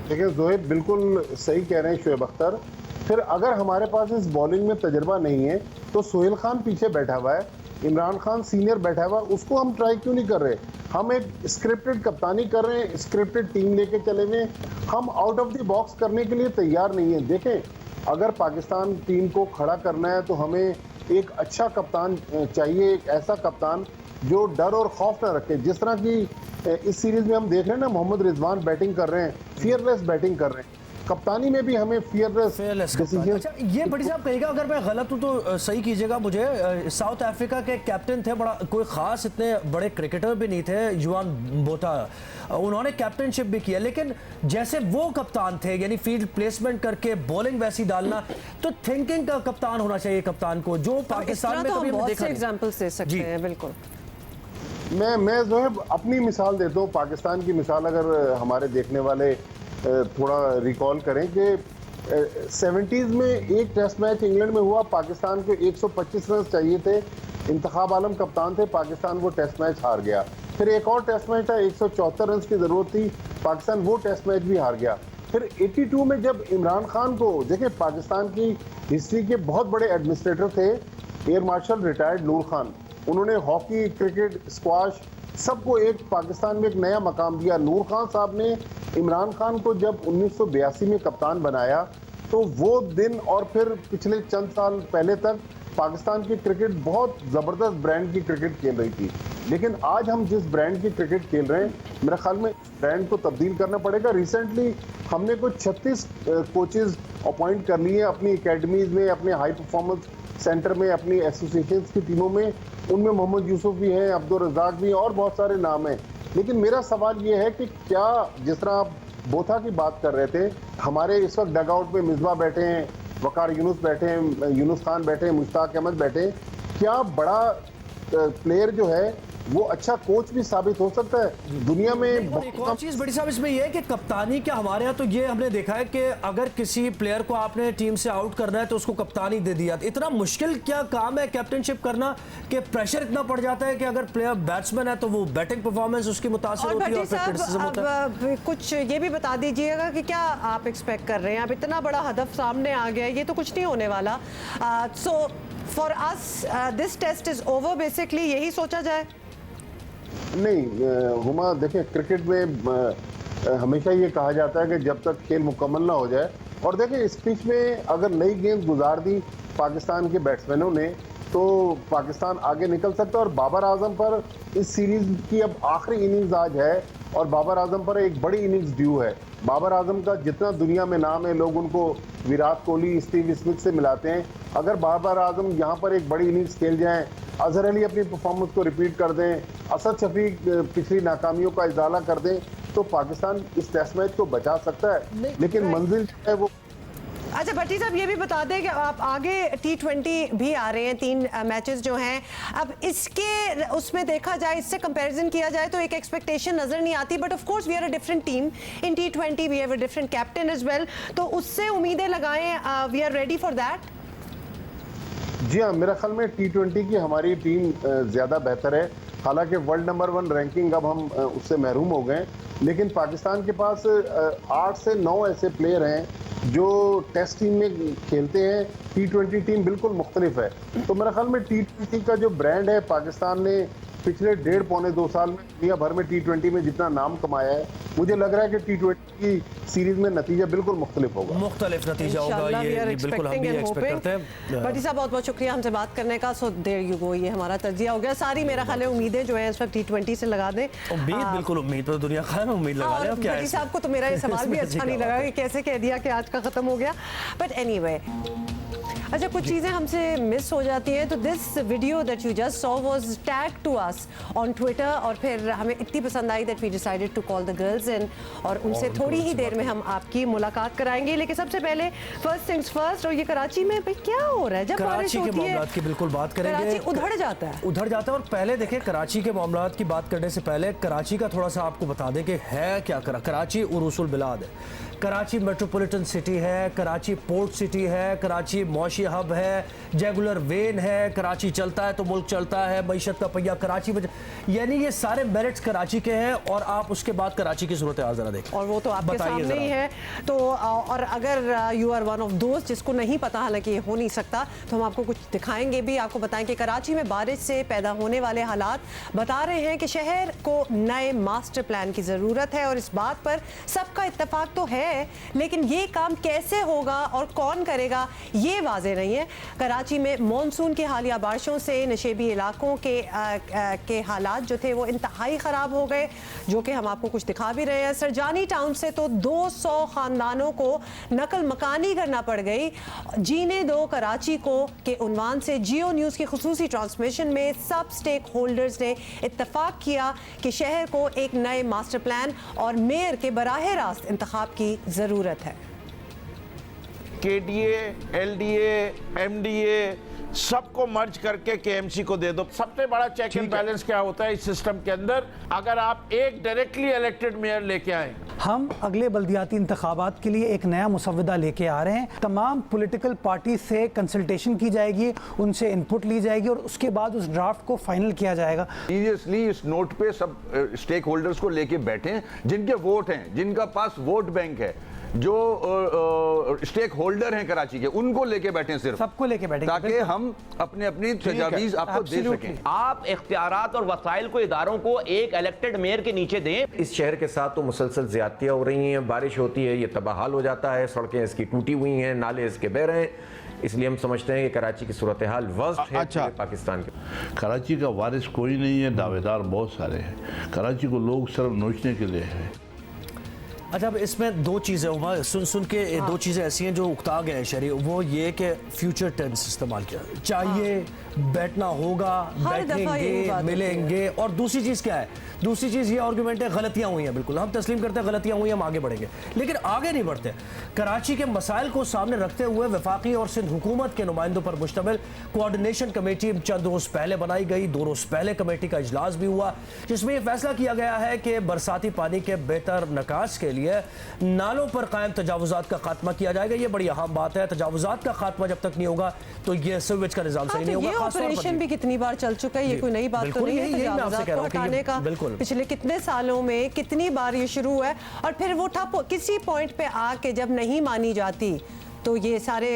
देखिए ज़ोहेब, बिल्कुल सही कह रहे हैं शुएब अख्तर। फिर अगर हमारे पास इस बॉलिंग में तजर्बा नहीं है तो सोहेल खान पीछे बैठा हुआ है, इमरान खान सीनियर बैठा हुआ, उसको हम ट्राई क्यों नहीं कर रहे? हम एक स्क्रिप्टेड कप्तानी कर रहे हैं, स्क्रिप्टेड टीम लेके चले हुए, हम आउट ऑफ द बॉक्स करने के लिए तैयार नहीं है। देखें, अगर पाकिस्तान टीम को खड़ा करना है तो हमें एक अच्छा कप्तान चाहिए, एक ऐसा कप्तान जो डर और खौफ ना रखे। जिस तरह की इस सीरीज में हम देख रहे हैं ना, मोहम्मद रिजवान बैटिंग कर रहे हैं, फियरलेस बैटिंग कर रहे हैं। कप्तानी में भी हमें फियरलेस डिसीजन। अच्छा, ये बड़ी साहब कहेगा, अगर मैं गलत हूं तो सही कीजिएगा मुझे। साउथ अफ्रीका के कैप्टन थे, बड़ा कोई खास इतने बड़े क्रिकेटर भी नहीं थे, युवान बोटा, उन्होंने कैप्टनशिप भी किया, लेकिन जैसे वो कप्तान थे, यानी फील्ड प्लेसमेंट करके बॉलिंग वैसी डालना, तो थिंकिंग का कप्तान होना चाहिए कप्तान को, जो पाकिस्तान में कभी हमने देखा नहीं। एग्जांपल्स दे सकते हैं। बिल्कुल, मैं जो है अपनी मिसाल देता हूँ, पाकिस्तान की मिसाल अगर हमारे देखने वाले थोड़ा रिकॉल करें कि 70s में एक टेस्ट मैच इंग्लैंड में हुआ, पाकिस्तान को 125 रन चाहिए थे, इंतखाब आलम कप्तान थे, पाकिस्तान वो टेस्ट मैच हार गया। फिर एक और टेस्ट मैच था, 174 रन की ज़रूरत थी, पाकिस्तान वो टेस्ट मैच भी हार गया। फिर 82 में जब इमरान खान को, देखिए पाकिस्तान की हिस्ट्री के बहुत बड़े एडमिनिस्ट्रेटर थे एयर मार्शल रिटायर्ड नूर खान, उन्होंने हॉकी, क्रिकेट, स्क्वाश सबको एक पाकिस्तान में एक नया मकाम दिया। नूर खान साहब ने इमरान खान को जब 1982 में कप्तान बनाया तो वो दिन और फिर पिछले चंद साल पहले तक पाकिस्तान की क्रिकेट बहुत ज़बरदस्त ब्रांड की क्रिकेट खेल रही थी। लेकिन आज हम जिस ब्रांड की क्रिकेट खेल रहे हैं, मेरे ख्याल में ब्रांड को तब्दील करना पड़ेगा। रिसेंटली हमने कुछ 36 कोचेज़ अपॉइंट कर लिए अपनी एकेडमीज़ में, अपने हाई परफॉर्मेंस सेंटर में, अपनी एसोसिएशन की टीमों में, उनमें मोहम्मद यूसुफ भी हैं, अब्दुल रज़ाक भी हैं और बहुत सारे नाम हैं। लेकिन मेरा सवाल ये है कि क्या, जिस तरह आप बोथा की बात कर रहे थे, हमारे इस वक्त डगआउट में मिसबा बैठे हैं, वकार यूनुस बैठे हैं, यूनुस खान बैठे हैं, मुश्ताक अहमद बैठे हैं, क्या बड़ा प्लेयर जो है वो अच्छा कोच भी साबित हो सकता है दुनिया में? एक और चीज बड़ी साहब इसमें यह है कि कप्तानी क्या, हमारे यहाँ तो ये हमने देखा है कि अगर किसी प्लेयर को आपने टीम से आउट करना है तो उसको कप्तानी दे दिया। इतना मुश्किल क्या काम है कैप्टनशिप करना कि प्रेशर इतना पड़ जाता है कि अगर प्लेयर बैट्समैन है तो वो बैटिंग परफॉर्मेंस उसकी मुतासिर होती है और फिर क्रिटिसिज्म होता है। अब कुछ ये भी बता दीजिएगा कि क्या आप एक्सपेक्ट कर रहे हैं? अब इतना बड़ा हदफ सामने आ गया, ये तो कुछ नहीं होने वाला। So for us this test is over basically, यही सोचा जाए? नहीं हुमा, देखिए क्रिकेट में हमेशा ये कहा जाता है कि जब तक खेल मुकम्मल ना हो जाए, और देखिए इस पिच में अगर नई गेंद गुजार दी पाकिस्तान के बैट्समैनों ने तो पाकिस्तान आगे निकल सकता है। और बाबर आजम पर इस सीरीज की अब आखिरी इनिंग्स आज है और बाबर आजम पर एक बड़ी इनिंग्स ड्यू है। बाबर आजम का जितना दुनिया में नाम है, लोग उनको विराट कोहली, स्टीव स्मिथ से मिलाते हैं। अगर बाबर आजम यहाँ पर एक बड़ी इनिंग्स खेल जाएं, अजहर अली अपनी परफॉर्मेंस को रिपीट कर दें, असद शफीक पिछली नाकामियों का इजाला कर दें, तो पाकिस्तान इस टेस्ट मैच को बचा सकता है। लेकिन मंजिल जो है वो। अच्छा भट्टी साहब, ये भी बता दें कि आप आगे T20 भी आ रहे हैं, 3 मैचेस जो हैं, अब इसके उसमें देखा जाए, इससे कंपैरिजन किया जाए तो एक एक्सपेक्टेशन नजर नहीं आती, but of course we are a different team in T20, we have a different captain as well, तो उससे उम्मीदें लगाएं, we are ready for that. जी हाँ, मेरा ख्याल में T20 की हमारी टीम ज़्यादा बेहतर है। हालांकि वर्ल्ड नंबर 1 रैंकिंग अब हम उससे महरूम हो गए, लेकिन पाकिस्तान के पास 8 से 9 ऐसे प्लेयर हैं जो टेस्ट टीम में खेलते हैं। T20 टीम बिल्कुल मुख्तलिफ है। तो मेरा ख्याल में T20 का जो ब्रांड है, पाकिस्तान ने पिछले 1.5-पौने 2 साल में दुनिया भर में T20 में जितना नाम कमाया है, मुझे लग रहा है कि T20 की सीरीज में नतीजा बिल्कुल मुख्तलिफ होगा। मुख्तलिफ नतीजा होगा, ये बिल्कुल हम भी एक्सपेक्ट करते हैं। भट्टी साहब बहुत बहुत शुक्रिया हमसे बात करने का। सो देयर यू गो, ये हमारा तजिया हो गया। सारी मेरा ख्याल है उम्मीदें जो है इस वक्त T20 से लगा दें। उम्मीद बिल्कुल, उम्मीद तो दुनिया खैर में उम्मीद लगा रहे हैं। क्या है भट्टी साहब को तो मेरा ये सवाल भी अच्छा नहीं लगा कि कैसे कह दिया कि आज का खत्म हो गया, बट एनीवे। अच्छा, कुछ चीज़ें हमसे मिस हो जाती हैं। तो this video that you just saw was tag to us on Twitter, और फिर हमें इतनी पसंद आई that we decided to call the girls in, और उनसे थोड़ी ही देर में हम आपकी मुलाकात कराएंगे। लेकिन सबसे पहले फर्स्ट थिंग्स फर्स्ट, और ये कराची में भाई क्या हो रहा है? जब बारिश होती है की बिल्कुल बात करेंगे। कराची उधड़ जाता है। और पहले देखें, कराची के मामलात की बात करने से पहले कराची का थोड़ा सा आपको बता दें कि है क्या। कराची उरूसुल बिलाद है, कराची मेट्रोपॉलिटन सिटी है, कराची पोर्ट सिटी है, कराची मौशी हब है, रेगुलर वेन है, कराची चलता है तो मुल्क चलता है, मईशत का पहिया कराची, यानी ये सारे मेरिट्स कराची के हैं। और आप उसके बाद कराची की सूरत हाल जरा देखें, और वो तो आपके सामने ही है। तो और अगर यू आर वन ऑफ दोस्त जिसको नहीं पता, हालांकि ये हो नहीं सकता, तो हम आपको कुछ दिखाएंगे भी, आपको बताएं कि कराची में बारिश से पैदा होने वाले हालात बता रहे हैं कि शहर को नए मास्टर प्लान की ज़रूरत है। और इस बात पर सबका इत्तेफाक तो है, लेकिन ये काम कैसे होगा और कौन करेगा ये वाज़ेह नहीं है। कराची में मॉनसून की हालिया बारिशों से नशेबी इलाकों के हालात जो थे वो इंतहाई ख़राब हो गए, जो कि हम आपको कुछ दिखा भी रहे हैं। सरजानी टाउन से तो 200 ख़ानदानों को नकल मकानी करना पड़ गई। जीने दो कराची को के उन्वान से जियो न्यूज़ की खुसूसी ट्रांसमिशन में सब स्टेक होल्डर्स ने इत्तफाक किया कि शहर को एक नए मास्टर प्लान और मेयर के बराह रास्त इंतखाब की ज़रूरत है। KDA, LDA, MDA सबको मर्ज करके KMC को दे दो। सबसे बड़ा चेक एंड बैलेंस क्या होता है इस सिस्टम के अंदर? अगर आप एक डायरेक्टली इलेक्टेड मेयर लेके आए, हम अगले बल्दियाती इंतखाबात के लिए एक नया मुसव्वदा लेके आ रहे हैं। तमाम पॉलिटिकल पार्टी से कंसल्टेशन की जाएगी, उनसे इनपुट ली जाएगी और उसके बाद उस ड्राफ्ट को फाइनल किया जाएगा। सीरियसली इस नोट पे सब स्टेक होल्डर्स को लेके बैठे, जिनके वोट हैं, जिनका पास वोट बैंक है, जो स्टेक होल्डर हैं कराची के, उनको लेके बैठे, सिर्फ सबको लेके बैठे, ताकि हम अपने अपनी तजावीज आपको दे सकें। आप इख्तियारात और वसाइल को, इदारों को एक इलेक्टेड मेयर के नीचे दें। इस शहर के साथ तो मुसलसल ज्यादतियाँ हो रही हैं, बारिश होती है ये तबाहाल हो जाता है, सड़कें इसकी टूटी हुई हैं, नाले इसके बह रहे हैं, इसलिए हम समझते हैं कि कराची की सूरत हाल वर्स्ट है। अच्छा, पाकिस्तान के कराची का वारिस कोई नहीं है, दावेदार बहुत सारे हैं। कराची को लोग सिर्फ नोचने के लिए है। अच्छा, अब इसमें दो चीज़ें हुआ सुन के दो चीज़ें ऐसी हैं जो उकता गए हैं शहरी, वो ये कि फ्यूचर टेंस इस्तेमाल किया चाहिए, बैठना होगा, बैठेंगे, मिलेंगे। और दूसरी चीज़ क्या है? दूसरी चीज़ ये आर्गूमेंट है गलतियाँ हुई हैं, बिल्कुल हम तस्लीम करते हैं गलतियाँ हुई हैं, हम आगे बढ़ेंगे, लेकिन आगे नहीं बढ़ते। कराची के मसाइल को सामने रखते हुए वफाकी और सिंध हुकूमत के नुमाइंदों पर मुश्तमिल कोऑर्डिनेशन कमेटी चंद रोज़ पहले बनाई गई। 2 रोज़ पहले कमेटी का इजलास भी हुआ, जिसमें यह फैसला किया गया है कि बरसाती पानी के बेहतर निकास के लिए नालों पर कायम तजावुजात का खात्मा किया जाएगा। ये बड़ी अहम बात है। तजावुजात का खात्मा जब तक नहीं होगा तो ये सीवेज का निजाम सही नहीं होगा। ऑपरेशन भी कितनी बार चल चुका है, ये कोई नई बात तो नहीं है। तजावुजात को हटाने का पिछले कितने सालों में कितनी बार ये शुरू हुआ है, और फिर वो ठप किसी पॉइंट पे आके जब नहीं मानी जाती तो ये सारे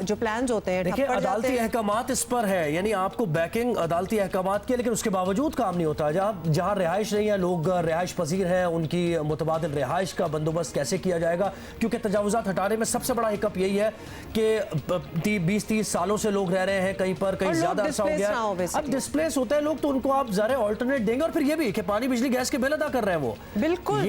जो प्लान्स होते हैं देखिए, अदालती अहकामात इस पर है, यानी आपको बैकिंग अदालती अहकामात की, लेकिन उसके बावजूद काम नहीं होता। जहाँ रिहाइश नहीं है, लोग रिहाइश पजीर हैं, उनकी मुतबादिल रिहाइश का बंदोबस्त कैसे किया जाएगा? क्योंकि तजावुजात हटाने में सबसे बड़ा हिकअप यही है कि 20-30 सालों से लोग रह रहे हैं कहीं पर, कहीं ज्यादा अर्सा हो गया, अब डिस्प्लेस होते हैं लोग, तो उनको आप ज़रा ऑल्टरनेट देंगे। और फिर ये भी कि पानी बिजली गैस के बिल अदा कर रहे हैं वो, बिल्कुल।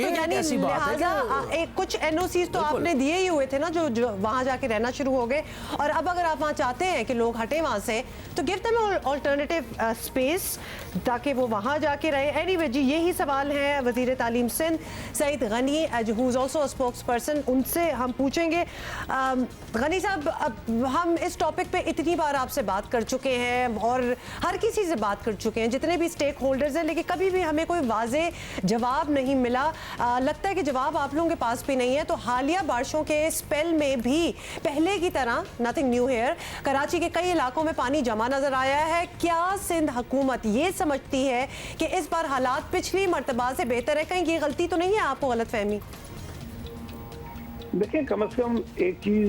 कुछ NOCs तो आपने दिए ही हुए थे ना, जो वहां जाके रहना शुरू हो गए, और अब अगर आप वहां चाहते हैं कि लोग हटे वहां से, तो गिव देम ऑल्टरनेटिव स्पेस ताकि वो वहां जाके रहे। एनीवे जी, यही सवाल है वजीर तालीम Sindh Saeed Ghani, who is also a spokesperson, उनसे हम पूछेंगे। गनी साहब, अब हम इस टॉपिक पे इतनी बार आपसे बात कर चुके हैं और हर किसी से बात कर चुके हैं, जितने भी स्टेक होल्डर्स हैं, लेकिन कभी भी हमें कोई वाज़े जवाब नहीं मिला। लगता है कि जवाब आप लोगों के पास भी नहीं है। तो हालिया बारिशों के स्पेल में भी पहले की तरह नथिंग न्यू हेयर, कराची के कई इलाकों में पानी जमा नजर आया है। क्या सिंध हुकूमत ये समझती है कि इस बार हालात पिछली मर्तबा से बेहतर है? कहीं ये गलती तो नहीं है आपको गलतफहमी? देखिए, कम से कम एक चीज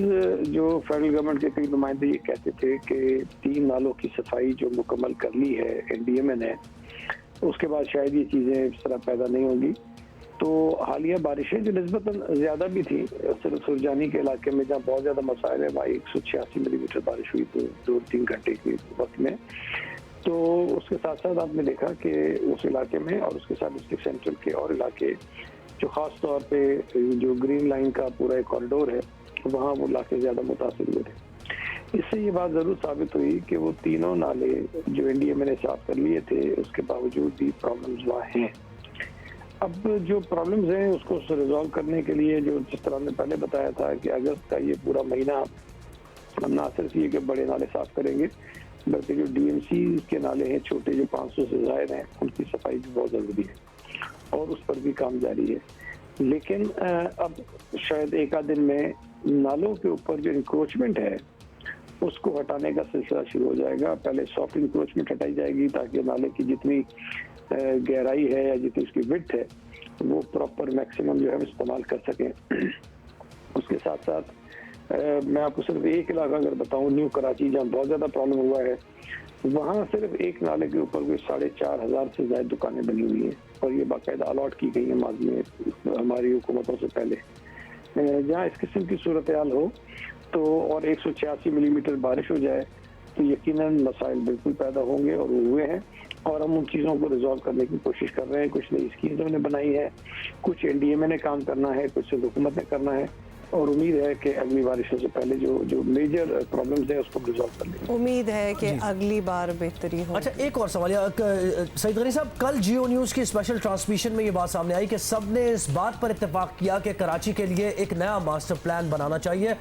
जो फेडरल गवर्नमेंट के कई नुमाइंदे ये कहते थे कि 3 नालों की सफाई जो मुकम्मल कर ली है NDMA ने, उसके बाद शायद ये चीजें इस तरह पैदा नहीं होंगी। तो हालिया बारिशें जो निस्बतन ज़्यादा भी थी, सिर्फ सुरजानी के इलाके में जहाँ बहुत ज़्यादा मसाइल है, वहाँ 186 मिलीमीटर बारिश हुई तो 2-3 घंटे के वक्त में। तो उसके साथ साथ आपने देखा कि उस इलाके में और उसके साथ डिस्ट्रिक्ट सेंट्रल के और इलाके जो ख़ास तौर पे जो ग्रीन लाइन का पूरा एक कॉरिडोर है, वहाँ वो इलाके ज़्यादा मुतासिर हुए थे। इससे ये बात ज़रूर साबित हुई कि वो तीनों नाले जो NDMA ने साफ कर लिए थे, उसके बावजूद भी प्रॉब्लम्स वहाँ हैं। अब जो प्रॉब्लम्स हैं उसको रिजॉल्व करने के लिए, जो जिस तरह हमने पहले बताया था कि अगस्त का ये पूरा महीना हम ना सिर्फ ये कि बड़े नाले साफ करेंगे, बल्कि जो DMC के नाले हैं छोटे, जो 500 से ज़ायद हैं, उनकी सफाई भी बहुत ज़रूरी है और उस पर भी काम जारी है। लेकिन अब शायद एक आध दिन में नालों के ऊपर जो इंक्रोचमेंट है उसको हटाने का सिलसिला शुरू हो जाएगा। पहले सॉफ्ट इंक्रोचमेंट हटाई जाएगी ताकि नाले की जितनी गहराई है या जितनी उसकी विड्थ है वो प्रॉपर मैक्सिमम जो है इस्तेमाल कर सकें। उसके साथ साथ मैं आपको सिर्फ एक इलाका अगर बताऊं, न्यू कराची, जहाँ बहुत ज़्यादा प्रॉब्लम हुआ है, वहाँ सिर्फ एक नाले के ऊपर कोई 4,500 से ज़्यादा दुकानें बनी हुई हैं और ये बाकायदा अलॉट की गई है माजी में हमारी हुकूमतों से पहले। जहाँ इस किस्म की सूरत हाल हो तो और 186 मिलीमीटर बारिश हो जाए तो यकीनन मसाइल बिल्कुल पैदा होंगे और वो हुए हैं, और हम उन चीज़ों को रिजॉल्व करने की कोशिश कर रहे हैं। कुछ नई स्कीम्स हमने बनाई है, कुछ NDMA ने काम करना है, कुछ हुकूमत ने करना है, और उम्मीद है कि अगली बारिशों से पहले जो मेजर प्रॉब्लम्स हैं उसको रिजॉल्व कर लेंगे। उम्मीद है कि अगली बार बेहतरी हो। अच्छा, एक और सवाल, सईद गनी साहब, कल जियो न्यूज़ की स्पेशल ट्रांसमिशन में ये बात सामने आई कि सब ने इस बात पर इत्तेफाक किया कि कराची के लिए एक नया मास्टर प्लान बनाना चाहिए।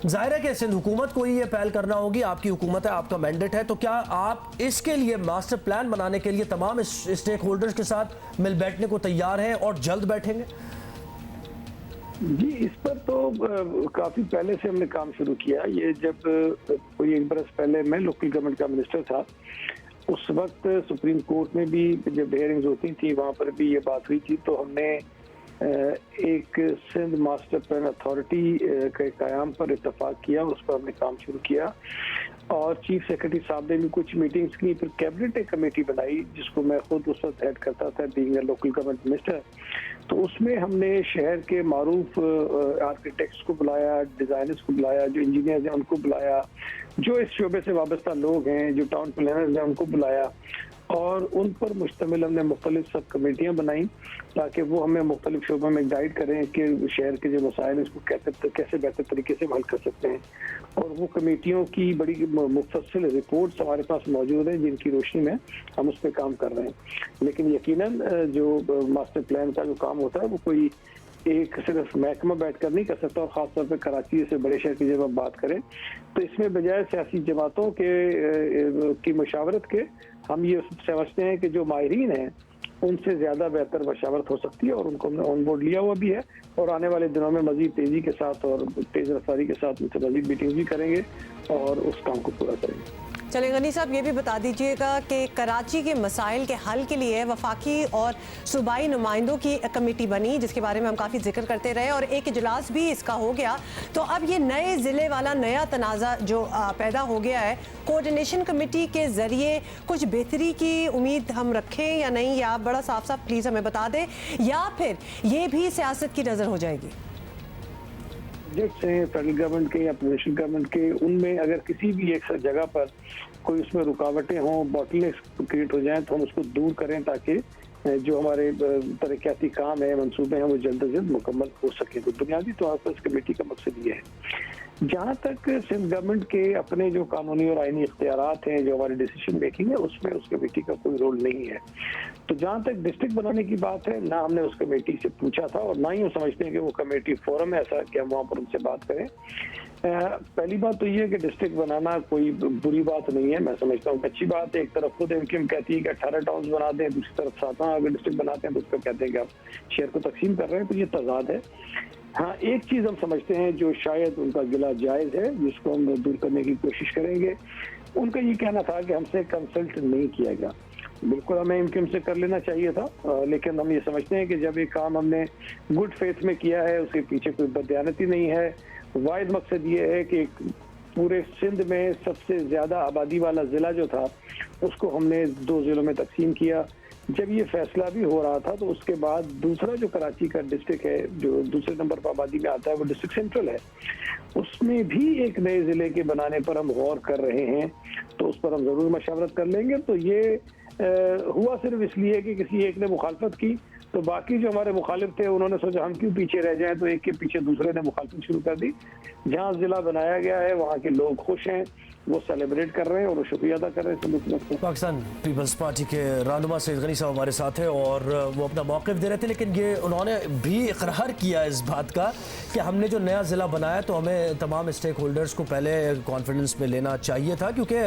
जाहिर है कि सिंध हुकूमत को ही ये पहल करना होगी, आपकी हुकूमत है, आपका मैंडेट है, तो क्या आप इसके लिए मास्टर प्लान बनाने के लिए तमाम स्टेक होल्डर्स के साथ मिल बैठने को तैयार हैं और जल्द बैठेंगे? जी, इस पर तो काफ़ी पहले से हमने काम शुरू किया। ये जब कोई 1 बरस पहले मैं लोकल गवर्नमेंट का मिनिस्टर था, उस वक्त सुप्रीम कोर्ट में भी जब हेयरिंग्स होती थी वहाँ पर भी ये बात हुई थी। तो हमने एक सिंध मास्टर प्लान अथॉरिटी के क़याम पर इत्तफाक किया, उस पर हमने काम शुरू किया और चीफ सेक्रेटरी साहब ने भी कुछ मीटिंग्स की। फिर कैबिनेट एक कमेटी बनाई जिसको मैं खुद उस वक्त हेड करता था, being a local government minister. तो उसमें हमने शहर के मारूफ आर्किटेक्ट्स को बुलाया, डिज़ाइनर्स को बुलाया, जो इंजीनियर्स हैं उनको बुलाया, जो इस शोबे से वाबस्ता लोग हैं, जो टाउन प्लानर्स हैं उनको बुलाया, और उन पर मुश्तमिल हमने मुख्तलिफ सब कमेटियाँ बनाई ताकि वो हमें मुख्तलिफ शोबों में गाइड करें कि शहर के जो मसाइल इसको कैसे बेहतर तरीके से हल कर सकते हैं। और वो कमेटियों की बड़ी मुफस्सिल रिपोर्ट्स हमारे पास मौजूद हैं जिनकी रोशनी में हम उस पर काम कर रहे हैं। लेकिन यकीनन जो मास्टर प्लान का जो काम होता है वो कोई एक सिर्फ महकमा बैठकर नहीं कर सकता, और ख़ास तौर पे कराची जैसे बड़े शहर की जब आप बात करें तो इसमें बजाय सियासी जमातों की मशावरत के हम ये समझते हैं कि जो माहिरीन हैं उनसे ज़्यादा बेहतर मशावरत हो सकती है, और उनको हमने ऑन बोर्ड लिया हुआ भी है और आने वाले दिनों में मज़ीद तेज़ी के साथ और तेज़ रफ्तारी के साथ उनसे मज़ीद मीटिंग्स भी करेंगे और उस काम को पूरा करेंगे। चलिए गनी साहब, ये भी बता दीजिएगा कि कराची के मसाइल के हल के लिए वफाकी और सूबाई नुमाइंदों की कमेटी बनी जिसके बारे में हम काफ़ी जिक्र करते रहे और एक इजलास भी इसका हो गया। तो अब ये नए ज़िले वाला नया तनाज़ा जो पैदा हो गया है, कोऑर्डिनेशन कमेटी के ज़रिए कुछ बेहतरी की उम्मीद हम रखें या नहीं, या आप बड़ा साफ साफ प्लीज़ हमें बता दें, या फिर ये भी सियासत की नज़र हो जाएगी? प्रोजेक्ट्स हैं फेडरल गवर्नमेंट के या प्रोविंशियल गवर्नमेंट के, उनमें अगर किसी भी एक जगह पर कोई उसमें रुकावटें हों, बॉटलनेक्स क्रिएट हो जाएं, तो हम उसको दूर करें ताकि जो हमारे तरक्याती काम है, मंसूबे हैं, वो जल्द से जल्द मुकम्मल हो सके। तो बुनियादी तौर पर इस कमेटी का मकसद ये है। जहाँ तक सिंध गवर्नमेंट के अपने जो कानूनी और आईनी इख्तियारात हैं, जो हमारी डिसीजन मेकिंग है, उसमें उस कमेटी का कोई रोल नहीं है। तो जहाँ तक डिस्ट्रिक्ट बनाने की बात है, ना हमने उस कमेटी से पूछा था और ना ही हम समझते हैं कि वो कमेटी फोरम है ऐसा कि हम वहाँ पर उनसे बात करें। पहली बात तो ये है कि डिस्ट्रिक्ट बनाना कोई बुरी बात नहीं है, मैं समझता हूँ अच्छी बात है। एक तरफ खुद एमक्यूएम कहती है कि 18 टाउन्स बना दें, दूसरी तरफ 7 अगर डिस्ट्रिक्ट बनाते हैं तो उस पर कहते हैं कि आप शहर को तकसीम कर रहे हैं, तो ये तजाद है। हाँ, एक चीज़ हम समझते हैं जो शायद उनका गिला जायज़ है, जिसको हम दूर करने की कोशिश करेंगे। उनका ये कहना था कि हमसे कंसल्ट नहीं किया गया। बिल्कुल हमें एमक्यूएम से कर लेना चाहिए था, लेकिन हम ये समझते हैं कि जब एक काम हमने गुड फेथ में किया है, उसके पीछे कोई बदयानती नहीं है। वाहिद मकसद ये है कि पूरे सिंध में सबसे ज़्यादा आबादी वाला ज़िला जो था उसको हमने 2 ज़िलों में तकसीम किया। जब ये फैसला भी हो रहा था तो उसके बाद दूसरा जो कराची का डिस्ट्रिक्ट है, जो दूसरे नंबर पर आबादी में आता है, वो डिस्ट्रिक्ट सेंट्रल है, उसमें भी एक नए ज़िले के बनाने पर हम गौर कर रहे हैं, तो उस पर हम ज़रूर मशावरत कर लेंगे। तो ये हुआ सिर्फ इसलिए कि किसी एक ने मुखालफत की, तो बाकी जो हमारे मुखालिफ थे उन्होंने सोचा हम क्यों पीछे रह जाएं, तो एक के पीछे दूसरे ने मुखालफत शुरू कर दी। जहाँ ज़िला बनाया गया है वहाँ के लोग खुश हैं, वो सेलिब्रेट कर रहे हैं और वो शुक्रिया अदा कर रहे हैं। पाकिस्तान पीपल्स पार्टी के रहनुमा सैयद गनी साहब हमारे साथ हैं और वो अपना मौक़िफ़ दे रहे थे, लेकिन ये उन्होंने भी इकरार किया इस बात का कि हमने जो नया ज़िला बनाया तो हमें तमाम स्टेक होल्डर्स को पहले कॉन्फिडेंस में लेना चाहिए था, क्योंकि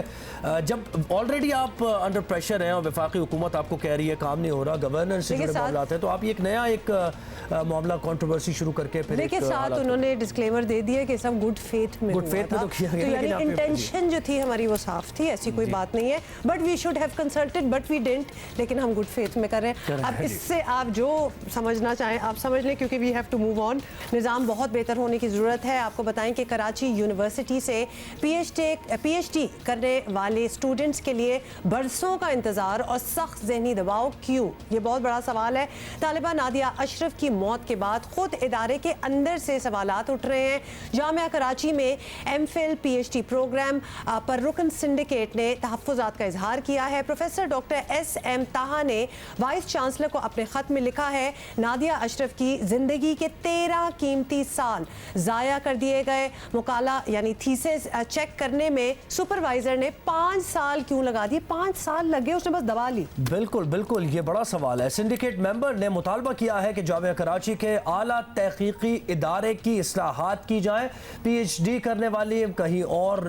जब ऑलरेडी आप अंडर प्रेशर हैं और वफाकी हुकूमत आपको कह रही है काम नहीं हो रहा, गवर्नेंस से जुड़े मामला हैं, तो आप एक नया मामला कंट्रोवर्सी शुरू करके फिर लेकिन साथ उन्होंने डिस्क्लेमर दे दिया कि सब गुड फेथ में तो किया गया, यानी इंटेंशन जो थी हमारी वो साफ थी, ऐसी कोई बात नहीं है। But we should have consulted but we didn't, लेकिन हम गुड फेथ में कर रहे हैं। अब इससे आप जो समझना चाहें आप समझ लें, क्योंकि we have to move on. निज़ाम बहुत बेहतर होने की ज़रूरत है। आपको बताएं कि कराची यूनिवर्सिटी से पीएचडी करने वाले स्टूडेंट्स के लिए बरसों का इंतज़ार और सख्त ज़हनी दबाव क्यों, ये बहुत बड़ा सवाल है। तालिबा नादिया अशरफ की मौत के बाद खुद इदारे के अंदर से सवालात उठ रहे हैं। जामिया कराची में एमफिल पीएचडी प्रोग्राम पर रुकन सिंडिकेट ने तहफ़्फ़ुज़ात का इजहार किया है। प्रोफेसर डॉक्टर SM ताहा ने वाइस चांसलर को अपने ख़त में लिखा है, नादिया अशरफ की ज़िंदगी के 13 कीमती साल ज़ाया कर दिए गए। मुकाला यानी थीसिस चेक करने में सुपरवाइज़र ने 5 साल क्यों लगा दिए? 5 साल लगे, उसने बस दबा ली। बिल्कुल बिल्कुल, ये बड़ा सवाल है। सिंडिकेट मेंबर ने मुतालबा किया है कि जामिया कराची के आला तहकीकी इदारे की इस्लाहात की जाए। PhD करने वाली कहीं और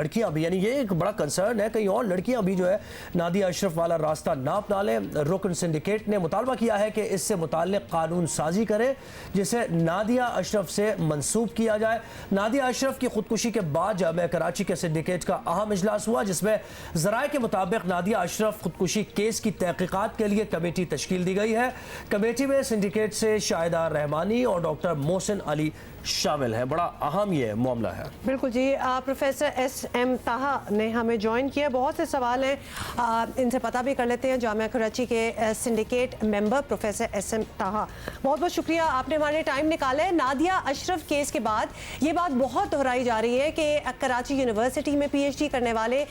लड़कियां भी, यानी ये एक बड़ा कंसर्न है, कहीं और लड़कियां भी जो है नादिया अशरफ वाला रास्ता ना अपना लें। रुकन सिंडिकेट ने मुतालबा किया है कि इससे मुताल्लिक़ कानून साजी करें जिसे नादिया अशरफ से मंसूब किया जाए। नादिया अशरफ की खुदकुशी के बाद जामिया कराची के सिंडिकेट का अहम इजलास हुआ, जिसमें ज़राए के मुताबिक नादिया अशरफ खुदकुशी केस की तहकीकात के लिए कमेटी तश्कील दी गई है। कमेटी में सिंडिकेट से शाहिदा रहमानी और डॉक्टर मोहसिन अली शामिल है। बड़ा अहम ये मामला है। बिल्कुल जी। प्रोफेसर S SM ताहा ने हमें ज्वाइन किया। बहुत से सवाल हैं, इनसे पता भी कर लेते हैं। जामिया कराची के सिंडिकेट मेंबर प्रोफेसर SM ताहा, बहुत बहुत शुक्रिया, आपने हमारे टाइम निकाला है। नादिया अशरफ केस के बाद ये बात बहुत दोहराई जा रही है कि कराची यूनिवर्सिटी में PhD करने वाले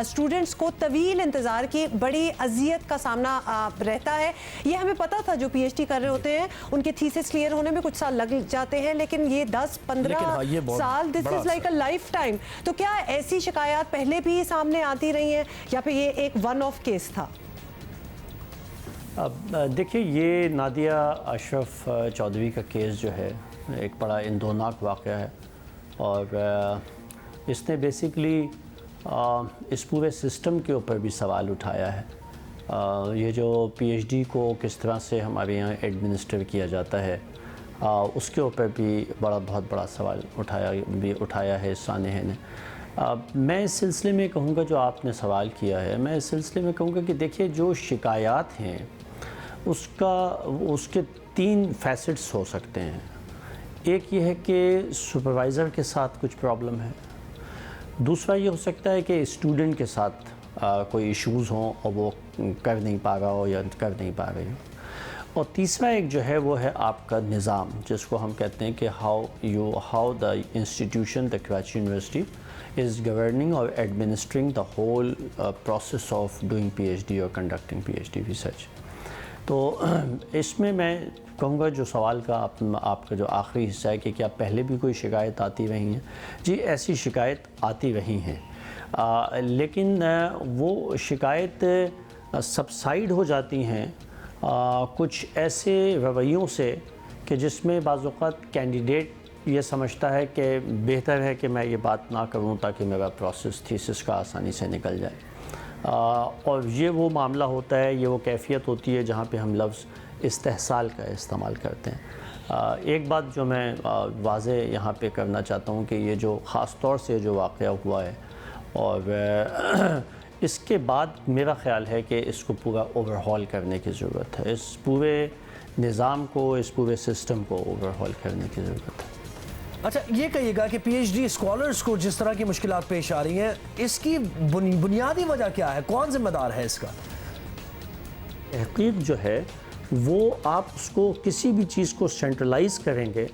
स्टूडेंट्स को तवील इंतज़ार की बड़ी अजियत का सामना रहता है। ये हमें पता था, जो PhD कर रहे होते हैं उनके थीसिस क्लियर होने में कुछ साल लग जाते हैं, लेकिन ये 10-15 साल, this is like a life time. तो क्या ऐसी शिकायत पहले भी सामने आती रही हैं या फिर ये एक वन ऑफ केस था? अब देखिए, ये नादिया अशरफ चौधरी का केस जो है एक बड़ा इंदोनाक वाक़या है, और इसने बेसिकली इस पूरे सिस्टम के ऊपर भी सवाल उठाया है। ये जो PhD को किस तरह से हमारे यहाँ एडमिनिस्टर किया जाता है, उसके ऊपर भी बहुत बड़ा सवाल उठाया है इस सानहे ने। मैं इस सिलसिले में कहूँगा, जो आपने सवाल किया है, मैं इस सिलसिले में कहूँगा कि देखिए, जो शिकायत हैं उसके 3 फैसेट्स हो सकते हैं। एक ये है कि सुपरवाइज़र के साथ कुछ प्रॉब्लम है, दूसरा ये हो सकता है कि स्टूडेंट के साथ कोई इश्यूज़ हों और वो कर नहीं पा रहा हो या कर नहीं पा रही हो, और तीसरा एक जो है वो है आपका निज़ाम, जिसको हम कहते हैं कि how the institution the Karachi university is governing और administering the whole process of doing PhD और कंडक्टिंग PhD रिसर्च। तो इसमें मैं कहूँगा, जो सवाल का आपका जो आखिरी हिस्सा है कि क्या पहले भी कोई शिकायत आती रही हैं, जी ऐसी शिकायत आती रही हैं, लेकिन वो शिकायत सबसाइड हो जाती हैं कुछ ऐसे रवैयों से कि जिसमें बाज़ औक़ात कैंडिडेट ये समझता है कि बेहतर है कि मैं ये बात ना करूं ताकि मेरा प्रोसेस थीसिस का आसानी से निकल जाए, और ये वो मामला होता है, ये वो कैफियत होती है जहाँ पे हम लफ्ज़ इस्तेहसाल का इस्तेमाल करते हैं। एक बात जो मैं वाज़े यहाँ पे करना चाहता हूँ कि ये जो ख़ास तौर से जो वाक़या हुआ है, और इसके बाद मेरा ख़्याल है कि इसको पूरा ओवरहॉल करने की ज़रूरत है, इस पूरे निज़ाम को, इस पूरे सिस्टम को ओवरहॉल करने की ज़रूरत है। अच्छा, ये कहिएगा कि PhD स्कॉलर्स को जिस तरह की मुश्किलात पेश आ रही हैं, इसकी बुनियादी वजह क्या है? कौन जिम्मेदार है इसका? तहक़ीक़ जो है वो, आप उसको किसी भी चीज़ को सेंट्रलाइज़ करेंगे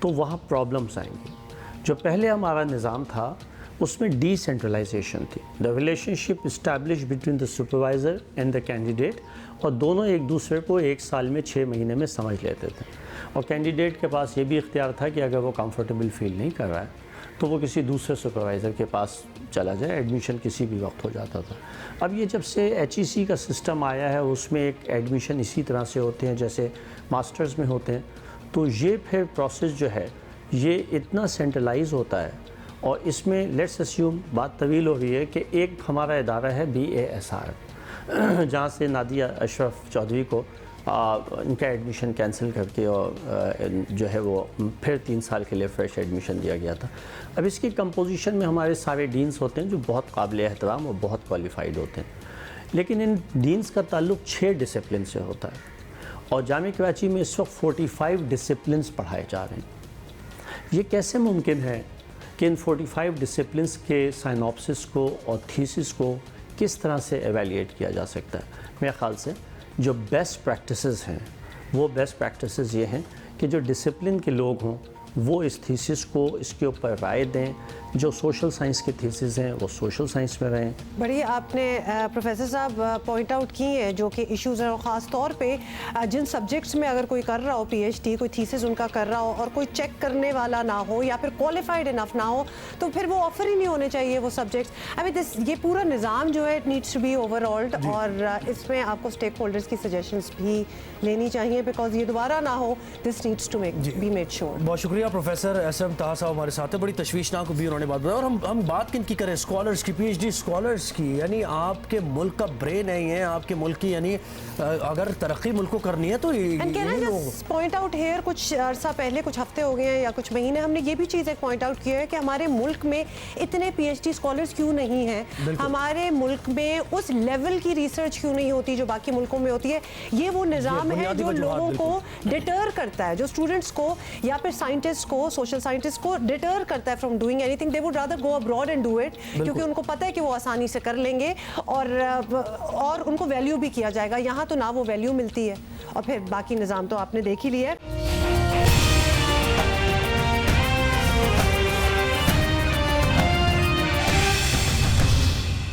तो वहाँ प्रॉब्लम्स आएंगी। जो पहले हमारा निज़ाम था उसमें डिसेंट्रलाइजेशन थी, the relationship establish between the supervisor and the candidate, और दोनों एक दूसरे को 1 साल में 6 महीने में समझ लेते थे, और कैंडिडेट के पास ये भी इख्तियार था कि अगर वो कंफर्टेबल फील नहीं कर रहा है तो वो किसी दूसरे सुपरवाइज़र के पास चला जाए, एडमिशन किसी भी वक्त हो जाता था। अब ये जब से HEC का सिस्टम आया है, उसमें एक एडमिशन इसी तरह से होते हैं जैसे मास्टर्स में होते हैं, तो ये फिर प्रोसेस जो है ये इतना सेंट्रलाइज होता है, और इसमें लेट्स अस्यूम, बात तवील हो रही है कि एक हमारा इदारा है BASR, जहाँ से नादिया अशरफ चौधरी को इनका एडमिशन कैंसिल करके और जो है वो फिर 3 साल के लिए फ़्रेश एडमिशन दिया गया था। अब इसकी कंपोजिशन में हमारे सारे डीन्स होते हैं जो बहुत काबिल एहतराम और बहुत क्वालिफाइड होते हैं, लेकिन इन डीन्स का ताल्लुक 6 डिसिप्लिन से होता है, और जामिया कराची में इस वक्त 45 डिसिप्लिन्स पढ़ाए जा रहे हैं। ये कैसे मुमकिन है कि इन 45 डिसिप्लिन्स के साइनॉप्सिस को और थीसिस को किस तरह से एवेल्यूएट किया जा सकता है? मेरे ख़्याल से जो बेस्ट प्रैक्टिसेस हैं वो बेस्ट प्रैक्टिसेस ये हैं कि जो डिसिप्लिन के लोग हों वो इस थीसिस को, इसके ऊपर राय दें, जो सोशल साइंस के थीसिस हैं वो सोशल साइंस में रहें। बड़ी आपने प्रोफेसर साहब पॉइंट आउट की हैं जो कि इश्यूज़ हैं, और ख़ास तौर पे जिन सब्जेक्ट्स में अगर कोई कर रहा हो PhD, कोई थीसिस उनका कर रहा हो और कोई चेक करने वाला ना हो या फिर क्वालिफाइड इनफ ना हो, तो फिर वो ऑफर ही नहीं होने चाहिए वो सब्जेक्ट्स। आई मीन ये पूरा निज़ाम जो है इट नीड्स टू बी ओवरऑल्ड, और इसमें आपको स्टेक होल्डर्स की सजेशंस भी लेनी चाहिए, बिकॉज ये दोबारा ना हो, this needs to be made sure. बहुत शुक्रिया प्रोफेसर SM ताहा साहब हमारे साथ है। बड़ी तशवीशनाक भी उन्होंने बात बताई, और हम बात किनकी करें? स्कॉलर्स की, PhD स्कॉलर्स की। यानी आपके मुल्क का ब्रेन नहीं है, आपके मुल्क की, यानी अगर तरक्की मुल्क को करनी है तो पॉइंट आउट हेयर, कुछ अर्सा पहले, कुछ हफ्ते हो गए हैं या कुछ महीने, हमने ये भी चीज़ एक पॉइंट आउट किया है कि हमारे मुल्क में इतने PhD स्कॉलर्स क्यों नहीं हैं, हमारे मुल्क में उस लेवल की रिसर्च क्यों नहीं होती जो बाकी मुल्कों में होती है। ये वो निज़ाम है जो लोगों को डिटर करता है, जो स्टूडेंट्स को या फिर साइंटिस्ट साइंटिस्ट को, सोशल साइंटिस्ट को डिटर करता है from doing anything. They would rather go abroad and do it, क्योंकि उनको पता है कि वो आसानी से कर लेंगे और उनको वैल्यू भी किया जाएगा. यहाँ तो ना वो वैल्यू मिलती है और फिर बाकी निज़ाम तो आपने देख ही लिया है.